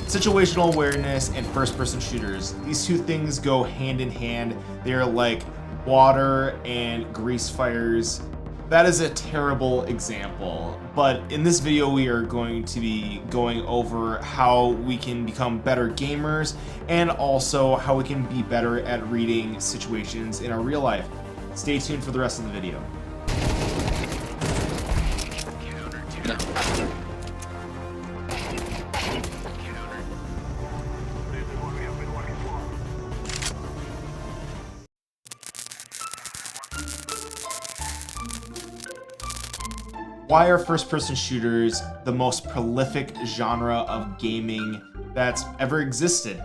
Situational awareness and first-person shooters. These two things go hand in hand. They're like water and grease fires. That is a terrible example, but in this video we are going to be going over how we can become better gamers and also how we can be better at reading situations in our real life. Stay tuned for the rest of the video. Why are first-person shooters the most prolific genre of gaming that's ever existed?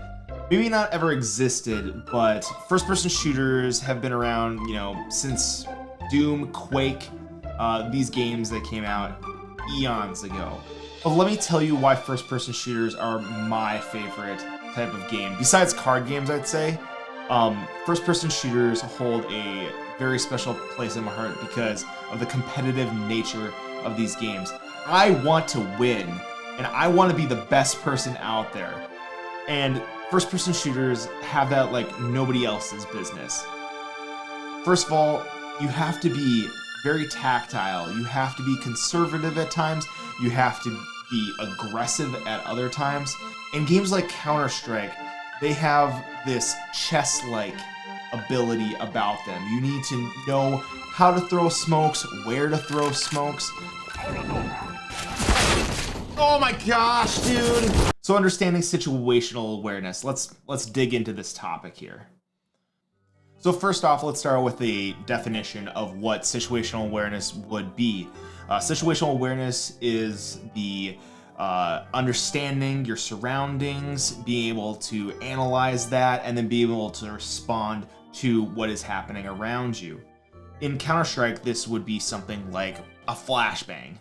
Maybe not ever existed, but first-person shooters have been around, since Doom, Quake, these games that came out eons ago. But let me tell you why first-person shooters are my favorite type of game. Besides card games, I'd say, first-person shooters hold a very special place in my heart because of the competitive nature of these games. I want to win, and I want to be the best person out there. And first-person shooters have that like nobody else's business. First of all, you have to be very tactile. You have to be conservative at times. You have to be aggressive at other times. In games like Counter-Strike, they have this chess-like ability about them. You need to know how to throw smokes, where to throw smokes. Oh my gosh, dude! So understanding situational awareness, let's dig into this topic here. So first off, let's start with the definition of what situational awareness would be. Situational awareness is the understanding your surroundings, being able to analyze that, and then being able to respond to what is happening around you. In Counter-Strike, this would be something like a flashbang.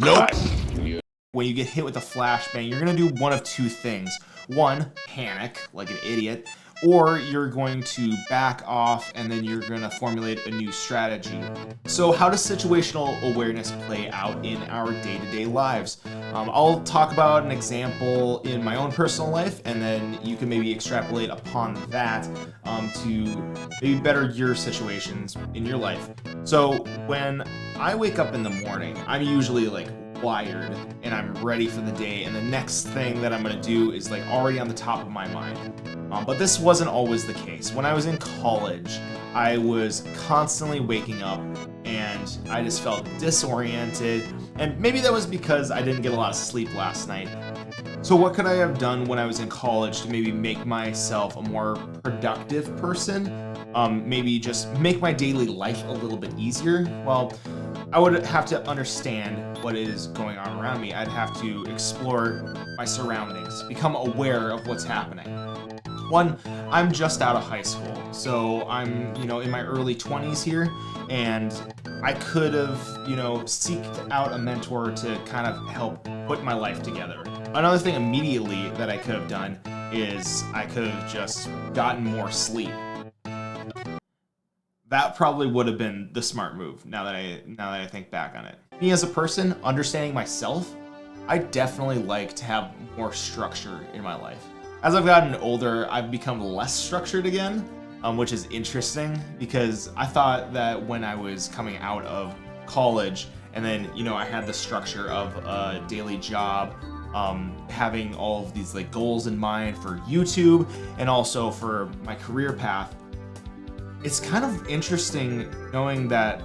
Nope. When you get hit with a flashbang, you're gonna do one of two things. One, panic like an idiot, or you're going to back off and then you're gonna formulate a new strategy. So how does situational awareness play out in our day-to-day lives? I'll talk about an example in my own personal life, and then you can maybe extrapolate upon that to maybe better your situations in your life. So when I wake up in the morning, I'm usually like wired and I'm ready for the day, and the next thing that I'm gonna do is like already on the top of my mind. But this wasn't always the case. When I was in college, I was constantly waking up and I just felt disoriented, and maybe that was because I didn't get a lot of sleep last night. So what could I have done when I was in college to maybe make myself a more productive person? Maybe just make my daily life a little bit easier? Well, I would have to understand what is going on around me. I'd have to explore my surroundings, become aware of what's happening. One, I'm just out of high school, so I'm, in my early 20s here, and I could have, seeked out a mentor to kind of help put my life together. Another thing immediately that I could have done is I could have just gotten more sleep. That probably would have been the smart move now that I think back on it. Me as a person, understanding myself, I definitely like to have more structure in my life. As I've gotten older, I've become less structured again, which is interesting because I thought that when I was coming out of college and then, I had the structure of a daily job, having all of these like goals in mind for YouTube and also for my career path. It's kind of interesting knowing that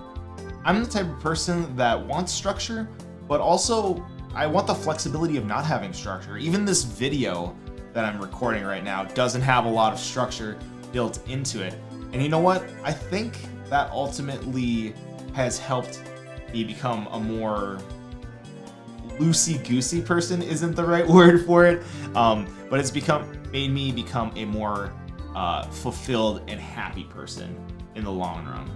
I'm the type of person that wants structure, but also I want the flexibility of not having structure. Even this video that I'm recording right now doesn't have a lot of structure built into it. And you know what? I think that ultimately has helped me become a more loosey-goosey person, isn't the right word for it, but it's made me become a more fulfilled and happy person in the long run.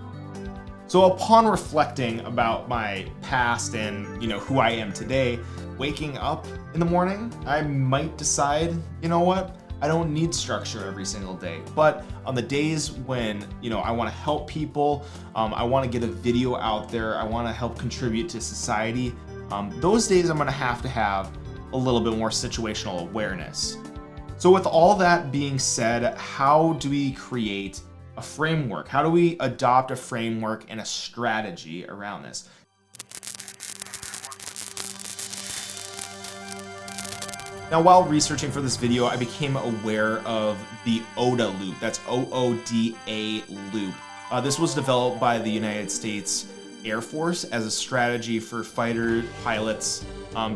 So upon reflecting about my past and who I am today, waking up in the morning, I might decide, you know what, I don't need structure every single day. But on the days when, I want to help people, I want to get a video out there, I want to help contribute to society, those days I'm going to have a little bit more situational awareness. So with all that being said, how do we create a framework? How do we adopt a framework and a strategy around this? Now, while researching for this video, I became aware of the OODA Loop. That's OODA Loop. This was developed by the United States Air Force as a strategy for fighter pilots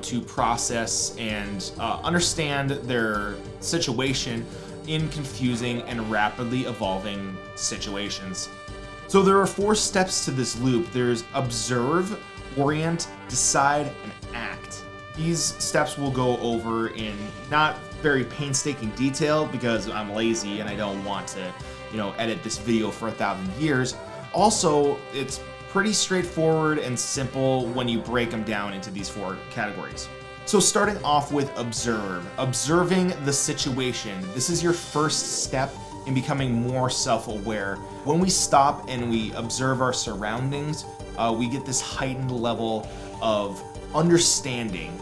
to process and understand their situation in confusing and rapidly evolving situations. So there are 4 steps to this loop. There's observe, orient, decide, and act. These steps we'll go over in not very painstaking detail because I'm lazy and I don't want to, edit this video for 1,000 years. Also, it's pretty straightforward and simple when you break them down into these 4 categories. So starting off with observe, observing the situation. This is your first step in becoming more self-aware. When we stop and we observe our surroundings, we get this heightened level of understanding.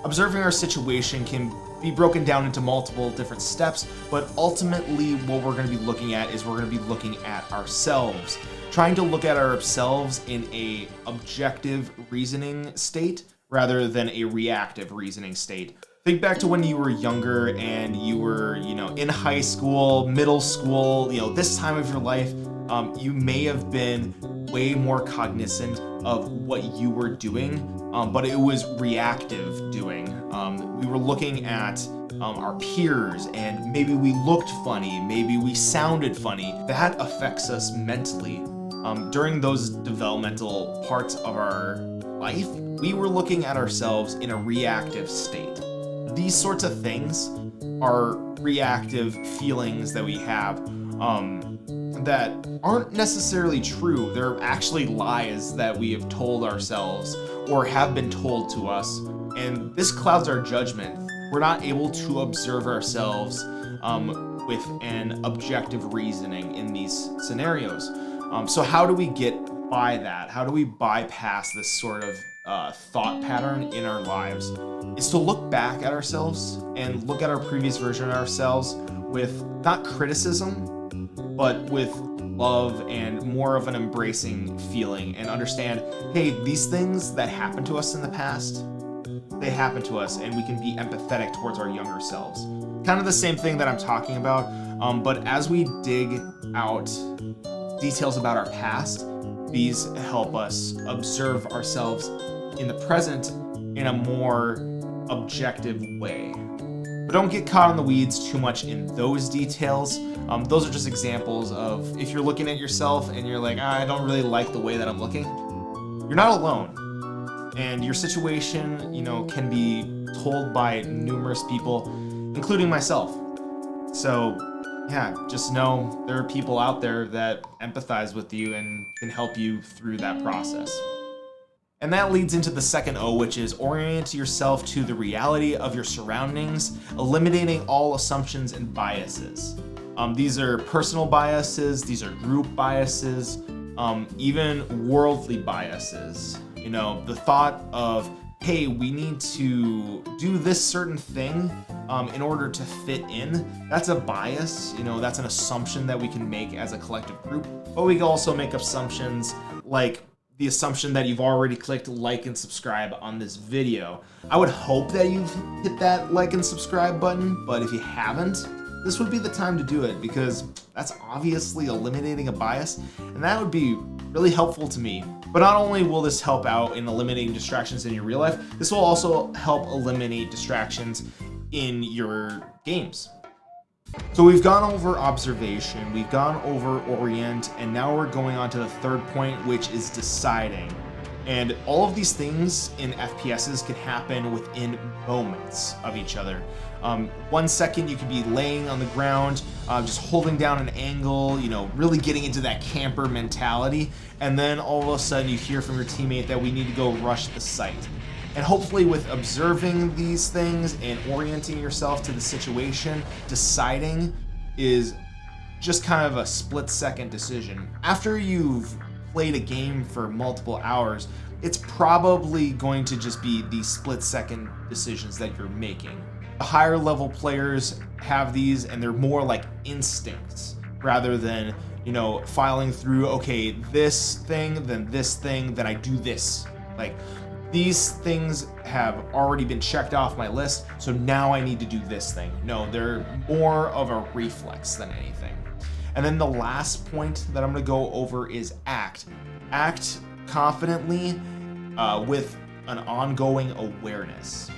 Observing our situation can be broken down into multiple different steps, but ultimately what we're going to be looking at is we're going to be looking at ourselves. Trying to look at ourselves in a objective reasoning state rather than a reactive reasoning state. Think back to when you were younger and you were, in high school, middle school, this time of your life, you may have been way more cognizant of what you were doing, but it was reactive doing. We were looking at our peers and maybe we looked funny, maybe we sounded funny. That affects us mentally. During those developmental parts of our life, we were looking at ourselves in a reactive state. These sorts of things are reactive feelings that we have that aren't necessarily true. They're actually lies that we have told ourselves or have been told to us, and this clouds our judgment. We're not able to observe ourselves with an objective reasoning in these scenarios. So how do we get by that? How do we bypass this sort of thought pattern in our lives? Is to look back at ourselves and look at our previous version of ourselves with not criticism, but with love and more of an embracing feeling, and understand, hey, these things that happened to us in the past, they happened to us, and we can be empathetic towards our younger selves. Kind of the same thing that I'm talking about, but as we dig out details about our past, these help us observe ourselves in the present in a more objective way. But don't get caught in the weeds too much in those details. Those are just examples of if you're looking at yourself and you're like, I don't really like the way that I'm looking, you're not alone. And your situation, can be told by numerous people, including myself. So yeah, just know there are people out there that empathize with you and can help you through that process. And that leads into the second O, which is orient yourself to the reality of your surroundings, eliminating all assumptions and biases. These are personal biases, these are group biases, even worldly biases. The thought of, hey, we need to do this certain thing in order to fit in, that's a bias. That's an assumption that we can make as a collective group. But we can also make assumptions like the assumption that you've already clicked like and subscribe on this video. I would hope that you've hit that like and subscribe button, but if you haven't, this would be the time to do it, because that's obviously eliminating a bias, and that would be really helpful to me. But not only will this help out in eliminating distractions in your real life, this will also help eliminate distractions in your games. So we've gone over observation, we've gone over orient, and now we're going on to the third point, which is deciding. And all of these things in FPSs can happen within moments of each other. 1 second you could be laying on the ground, just holding down an angle, really getting into that camper mentality, and then all of a sudden you hear from your teammate that we need to go rush the site. And hopefully with observing these things and orienting yourself to the situation, deciding is just kind of a split-second decision. After you've played a game for multiple hours, it's probably going to just be the split-second decisions that you're making. The higher level players have these, and they're more like instincts rather than, you know, filing through, okay, this thing, then I do this. Like, these things have already been checked off my list, so now I need to do this thing. No, they're more of a reflex than anything. And then the last point that I'm gonna go over is act. Act confidently with an ongoing awareness.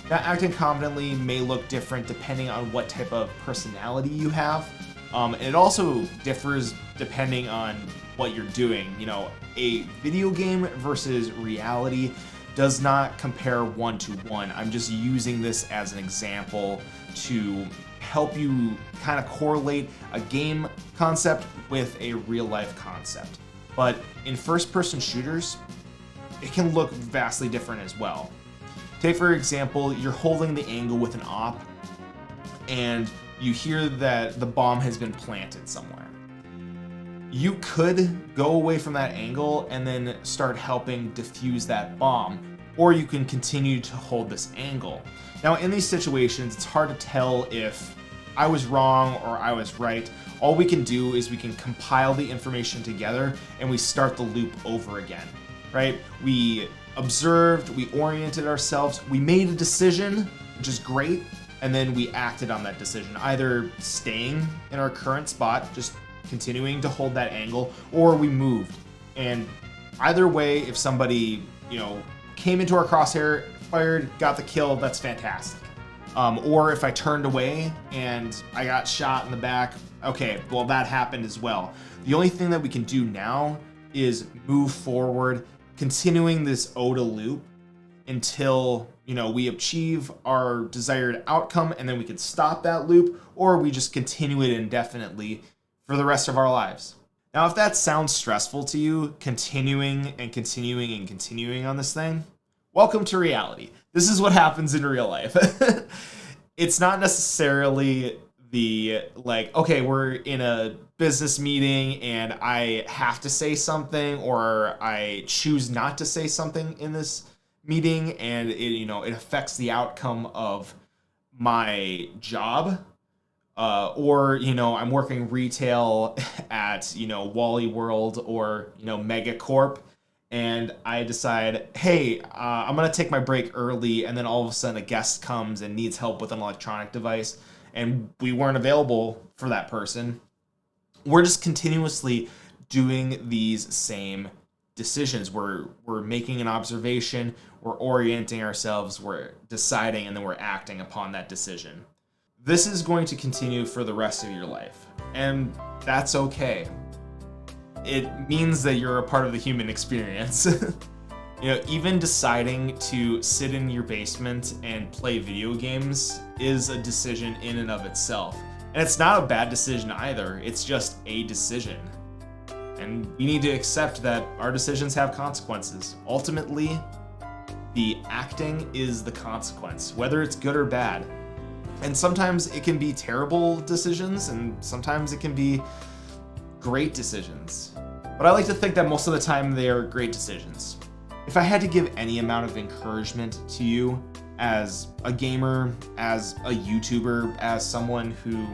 Now, acting confidently may look different depending on what type of personality you have. And it also differs depending on what you're doing. You know, a video game versus reality does not compare one to one. I'm just using this as an example to help you kind of correlate a game concept with a real life concept. But in first-person shooters, it can look vastly different as well. Take, for example, you're holding the angle with an op, and you hear that the bomb has been planted somewhere. You could go away from that angle and then start helping defuse that bomb, or you can continue to hold this angle. Now, in these situations, it's hard to tell if I was wrong or I was right. All we can do is we can compile the information together and we start the loop over again, right? We observed, we oriented ourselves, we made a decision, which is great, and then we acted on that decision, either staying in our current spot, just continuing to hold that angle, or we moved. And either way, if somebody, you know, came into our crosshair, fired, got the kill, that's fantastic. Or if I turned away and I got shot in the back, okay, well, that happened as well. The only thing that we can do now is move forward, continuing this OODA loop until, you know, we achieve our desired outcome, and then we can stop that loop, or we just continue it indefinitely for the rest of our lives. Now, if that sounds stressful to you, continuing and continuing and continuing on this thing, welcome to reality. This is what happens in real life. It's not necessarily the, like, okay, we're in a business meeting and I have to say something, or I choose not to say something in this meeting, and it, you know, it affects the outcome of my job. Or, you know, I'm working retail at, you know, Wally World or, you know, Megacorp, and I decide, hey, I'm going to take my break early, and then all of a sudden a guest comes and needs help with an electronic device, and we weren't available for that person. We're just continuously doing these same decisions. We're making an observation, we're orienting ourselves, we're deciding, and then we're acting upon that decision. This is going to continue for the rest of your life, and that's okay. It means that you're a part of the human experience. You know, even deciding to sit in your basement and play video games is a decision in and of itself. And it's not a bad decision either, it's just a decision. And we need to accept that our decisions have consequences. Ultimately, the acting is the consequence, whether it's good or bad. And sometimes it can be terrible decisions, and sometimes it can be great decisions. But I like to think that most of the time they are great decisions. If I had to give any amount of encouragement to you as a gamer, as a YouTuber, as someone who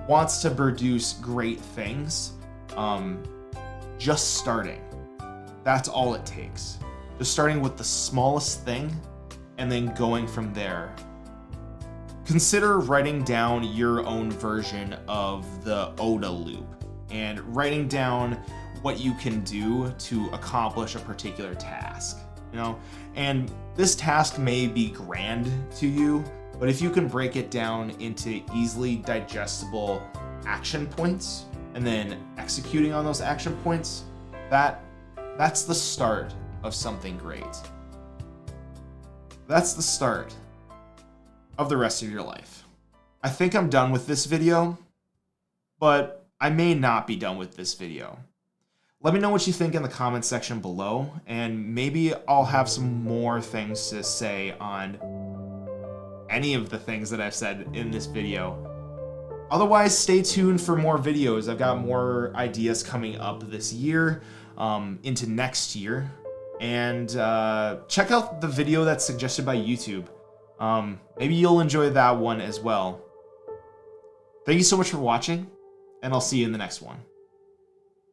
wants to produce great things, just starting. That's all it takes. Just starting with the smallest thing and then going from there. Consider writing down your own version of the OODA loop and writing down what you can do to accomplish a particular task, you know? And this task may be grand to you, but if you can break it down into easily digestible action points and then executing on those action points, that's the start of something great. That's the start of the rest of your life. I think I'm done with this video, but I may not be done with this video. Let me know what you think in the comments section below, and maybe I'll have some more things to say on any of the things that I've said in this video. Otherwise, stay tuned for more videos. I've got more ideas coming up this year, into next year. And check out the video that's suggested by YouTube. Maybe you'll enjoy that one as well. Thank you so much for watching, and I'll see you in the next one.